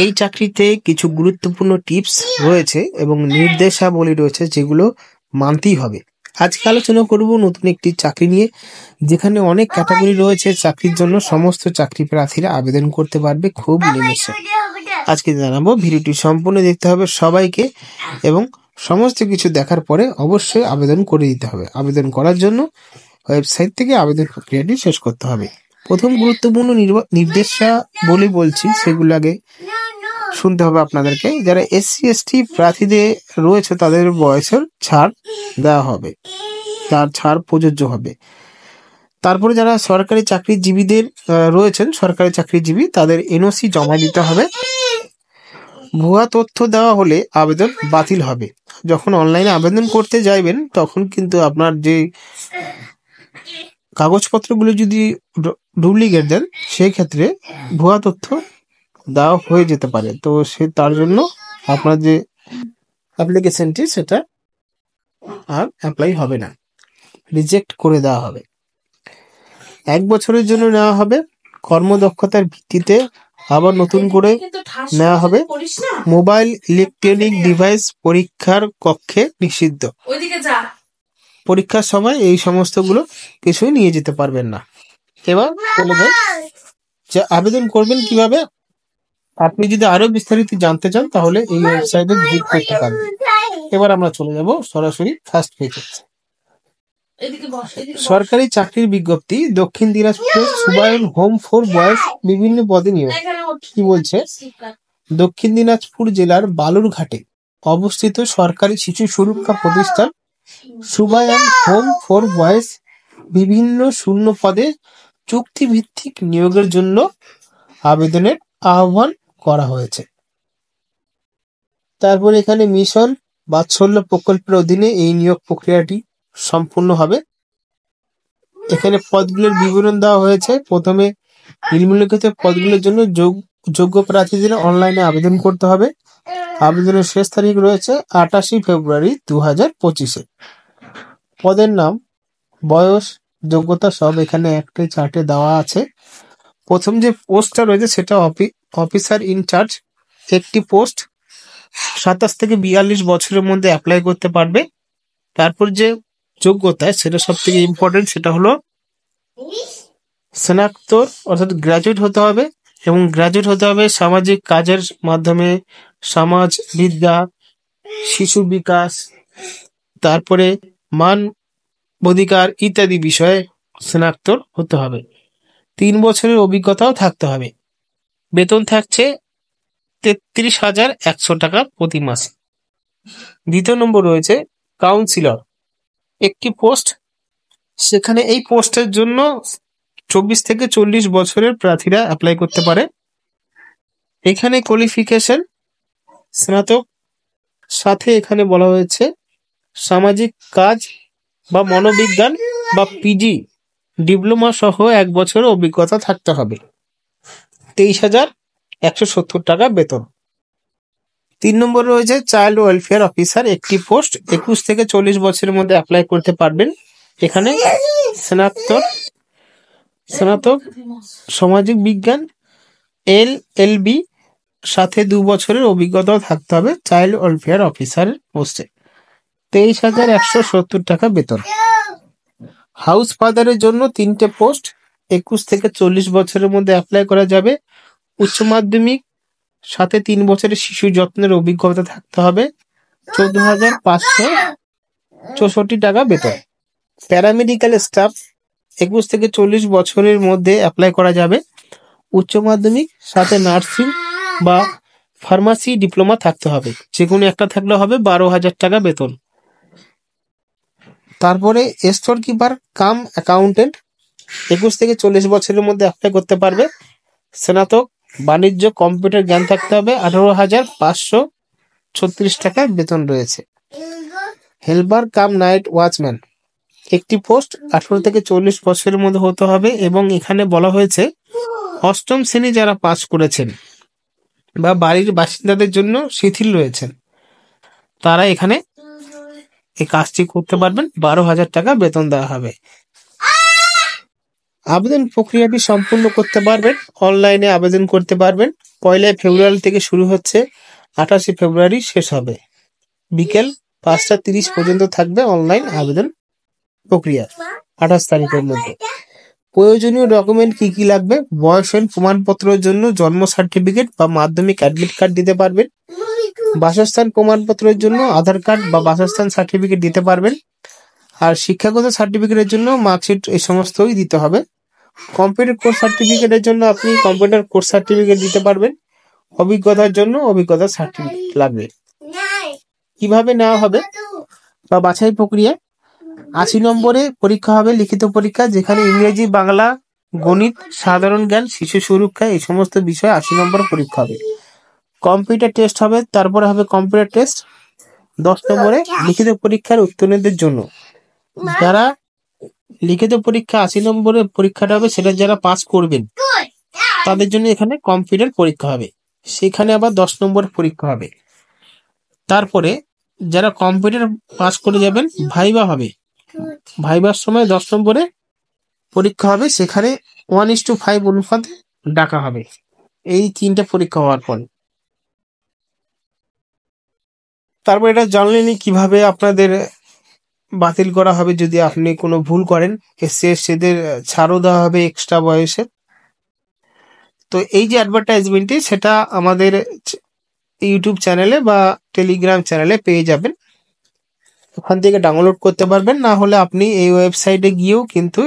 এই চাকরিতে কিছু গুরুত্বপূর্ণ টিপস রয়েছে এবং নির্দেশাবলী রয়েছে যেগুলো মানতেই হবে। আজকে আলোচনা করব নতুন একটি চাকরি নিয়ে, যেখানে অনেক ক্যাটাগরি রয়েছে চাকরির জন্য। সমস্ত চাকরি প্রার্থীরা আবেদন করতে পারবে খুব নিমেষে। আজকে জানাবো, ভিডিওটি সম্পূর্ণ দেখতে হবে সবাইকে এবং সমস্ত কিছু দেখার পরে অবশ্যই আবেদন করে দিতে হবে। আবেদন করার জন্য ওয়েবসাইট থেকে আবেদন প্রক্রিয়াটি শেষ করতে হবে। প্রথম গুরুত্বপূর্ণ নির্দেশাবলী বলছি, সেগুলো আগে শুনতে হবে আপনাদেরকে। যারা SC/ST প্রার্থীদের রয়েছে তাদের বয়সের ছাড় দেওয়া হবে, তার ছাড় প্রযোজ্য হবে। তারপরে যারা সরকারি চাকরিজীবীদের রয়েছেন, সরকারি চাকরিজীবী, তাদের NOC জমা দিতে হবে। ভুয়া তথ্য দেওয়া হলে আবেদন বাতিল হবে। যখন অনলাইনে আবেদন করতে যাইবেন তখন কিন্তু আপনার যে কাগজপত্রগুলো যদি ডুপ্লিকেট দেন, সেই ক্ষেত্রে ভুয়া তথ্য দেওয়া হয়ে যেতে পারে। তো তার জন্য আপনার যে অ্যাপ্লিকেশনটি সেটা আর অ্যাপ্লাই হবে না, রিজেক্ট করে দেওয়া হবে। 1 বছরের জন্য নেওয়া হবে, কর্মদক্ষতার ভিত্তিতে আবার নতুন করে নেওয়া হবে। মোবাইল ইলেকট্রনিক ডিভাইস পরীক্ষার কক্ষে নিষিদ্ধ। পরীক্ষার সময় এই সমস্তগুলো কিছুই নিয়ে যেতে পারবেন না। এবার বলে দেন যে আবেদন করবেন কিভাবে। আপনি যদি আরো বিস্তারিত জানতে চান তাহলে এই ওয়েবসাইটে ভিজিট করতে পারেন। এবার আমরা চলে যাব সরাসরি ফার্স্ট পেজে। সরকারি চাকরির বিজ্ঞপ্তি। দক্ষিণ দিনাজপুরের সুবায়ন হোম ফর বয়েজ বিভিন্ন পদে নিয়োগ। কি বলছে? দক্ষিণ দিনাজপুর জেলার বালুরঘাটে অবস্থিত সরকারি শিশু সুরক্ষা প্রতিষ্ঠান সুবায়ন হোম ফর বয়েজ বিভিন্ন শূন্য পদে চুক্তিভিত্তিক নিয়োগের জন্য আবেদনের আহ্বান করা হয়েছে। তারপর এখানে মিশন বাৎসল্য প্রকল্পের অধীনে এই নিয়োগ প্রক্রিয়াটি সম্পূর্ণ হবে। এখানে পদগুলোর বিবরণ দেওয়া হয়েছে। প্রথমে নিম্নলিখিত পদগুলোর জন্য যোগ্য প্রার্থীদের অনলাইনে আবেদন করতে হবে। আবেদনের শেষ তারিখ রয়েছে 28 ফেব্রুয়ারি 2025। পদের নাম, বয়স, যোগ্যতা সব এখানে একটাই চার্টে দেওয়া আছে। প্রথম যে পোস্টটা রয়েছে সেটা অফিসার ইনচার্জ। একটি পোস্ট, 27 থেকে 42 বছরের মধ্যে অ্যাপ্লাই করতে পারবে। তারপর যে যোগ্যতা, সেটা সব থেকে ইম্পর্টেন্ট, সেটা হলো স্নাতক অর্থাৎ গ্রাজুয়েট হতে হবে এবং গ্রাজুয়েট হতে হবে সামাজিক কাজের মাধ্যমে, সমাজ বিদ্যা, শিশু বিকাশ, তারপরে মান অধিকার ইত্যাদি বিষয়ে স্নাতক হতে হবে। 3 বছরের অভিজ্ঞতাও থাকতে হবে। বেতন থাকছে 33,100 টাকা প্রতি মাসে। দ্বিতীয় নম্বর রয়েছে কাউন্সিলর, একটি পোস্ট। সেখানে এই পোস্টের জন্য 24 থেকে 40 বছরের প্রার্থীরা অ্যাপ্লাই করতে পারে। এখানে কোয়ালিফিকেশন স্নাতক, সাথে এখানে বলা হয়েছে সামাজিক কাজ বা মনোবিজ্ঞান বা PG ডিপ্লোমা সহ 1 বছরের অভিজ্ঞতা থাকতে হবে। 23,170 টাকা বেতন। 3 নম্বর রয়েছে চাইল্ড ওয়েলফেয়ার অফিসার, একটি পোস্ট। 21 থেকে 40 বছরের মধ্যে অ্যাপ্লাই করতে পারবেন। এখানে স্নাতক সামাজিক বিজ্ঞান LLB সাথে 2 বছরের অভিজ্ঞতাও থাকতে হবে চাইল্ড ওয়েলফেয়ার অফিসারের পোস্টে। 23,170 টাকা বেতন। হাউস ফাদারের জন্য 3টে পোস্ট। 21 থেকে 40 বছরের মধ্যে অ্যাপ্লাই করা যাবে। উচ্চ মাধ্যমিক সাথে 3 বছরের শিশু যত্নের অভিজ্ঞতা থাকতে হবে। 14,564 টাকা বেতন। প্যারামেডিক্যাল স্টাফ 21 থেকে 40 বছরের মধ্যে অ্যাপ্লাই করা যাবে। উচ্চ মাধ্যমিক সাথে নার্সিং বা ফার্মাসি ডিপ্লোমা থাকতে হবে। যে কোনো একটা থাকলে হবে। 12,000 টাকা বেতন। তারপরে স্টোর কিপার কাম অ্যাকাউন্টেন্ট, 21 থেকে 40 বছরের মধ্যে অ্যাপ্লাই করতে পারবে। স্নাতক বাণিজ্য কম্পিউটার জ্ঞান থাকতে হবে। 18,536 টাকা বেতন রয়েছে। হেল্পার কাম নাইট ওয়াচম্যান, একটি পোস্ট। 18 থেকে 40 বছরের মধ্যে হতে হবে এবং এখানে বলা হয়েছে 8ম শ্রেণী যারা পাস করেছেন বা বাড়ির বাসিন্দাদের জন্য শিথিল রয়েছেন, তারা এখানে এই কাজটি করতে পারবেন। 12,000 টাকা বেতন দেওয়া হবে। আবেদন প্রক্রিয়াটি সম্পূর্ণ করতে পারবেন, অনলাইনে আবেদন করতে পারবেন। 1 ফেব্রুয়ারি থেকে শুরু হচ্ছে, 28 ফেব্রুয়ারি শেষ হবে। বিকেল 5টা 30 পর্যন্ত থাকবে অনলাইন আবেদন প্রক্রিয়া, 28 তারিখের মধ্যে। প্রয়োজনীয় ডকুমেন্ট কি কি লাগবে? বয়সের প্রমাণপত্রের জন্য জন্ম সার্টিফিকেট বা মাধ্যমিক অ্যাডমিট কার্ড দিতে পারবেন। বাসস্থান প্রমাণপত্রের জন্য আধার কার্ড বা বাসস্থান সার্টিফিকেট দিতে পারবেন। আর শিক্ষাগত সার্টিফিকেটের জন্য মার্কশিট, এই সমস্তই দিতে হবে। কম্পিউটার কোর্স সার্টিফিকেটের জন্য আপনি কম্পিউটার কোর্স সার্টিফিকেট দিতে পারবেন। অভিজ্ঞতার জন্য অভিজ্ঞতার সার্টিফিকেট লাগবে। কিভাবে নেওয়া হবে বা বাছাই প্রক্রিয়া? 80 নম্বরে পরীক্ষা হবে, লিখিত পরীক্ষা, যেখানে ইংরেজি, বাংলা, গণিত, সাধারণ জ্ঞান, শিশু সুরক্ষা, এই সমস্ত বিষয়ে 80 নম্বর পরীক্ষা হবে। কম্পিউটার টেস্ট হবে, তারপরে হবে কম্পিউটার টেস্ট 10 নম্বরে। লিখিত পরীক্ষার উত্তীর্ণদের জন্য, যারা লিখিত পরীক্ষা 80 নম্বরের পরীক্ষাটা হবে, সেটা যারা পাস করবেন তাদের জন্য এখানে কম্পিউটার পরীক্ষা হবে, সেখানে আবার 10 নম্বর পরীক্ষা হবে। তারপরে যারা কম্পিউটার পাস করে যাবেন, ভাইবা হবে। ভাইবার সময় 10 নম্বরে পরীক্ষা হবে, সেখানে 1:5 অনুপাতে ডাকা হবে। এই 3টে পরীক্ষা হওয়ার পর তারপর এটা জানলেনই কিভাবে আপনাদের বাতিল করা হবে যদি আপনি কোনো ভুল করেন। এসসি/এসটিদের ছাড়ও দেওয়া হবে এক্সট্রা বয়সে। তো এই যে অ্যাডভার্টাইজমেন্টটি, সেটা আমাদের ইউটিউব চ্যানেলে বা টেলিগ্রাম চ্যানেলে পেয়ে যাবেন, ওখান থেকে ডাউনলোড করতে পারবেন। না হলে আপনি এই ওয়েবসাইটে গিয়েও কিন্তু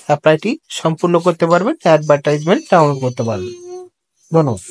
অ্যাপ্লাইটি সম্পূর্ণ করতে পারবেন, অ্যাডভার্টাইজমেন্ট ডাউনলোড করতে পারবেন। ধন্যবাদ।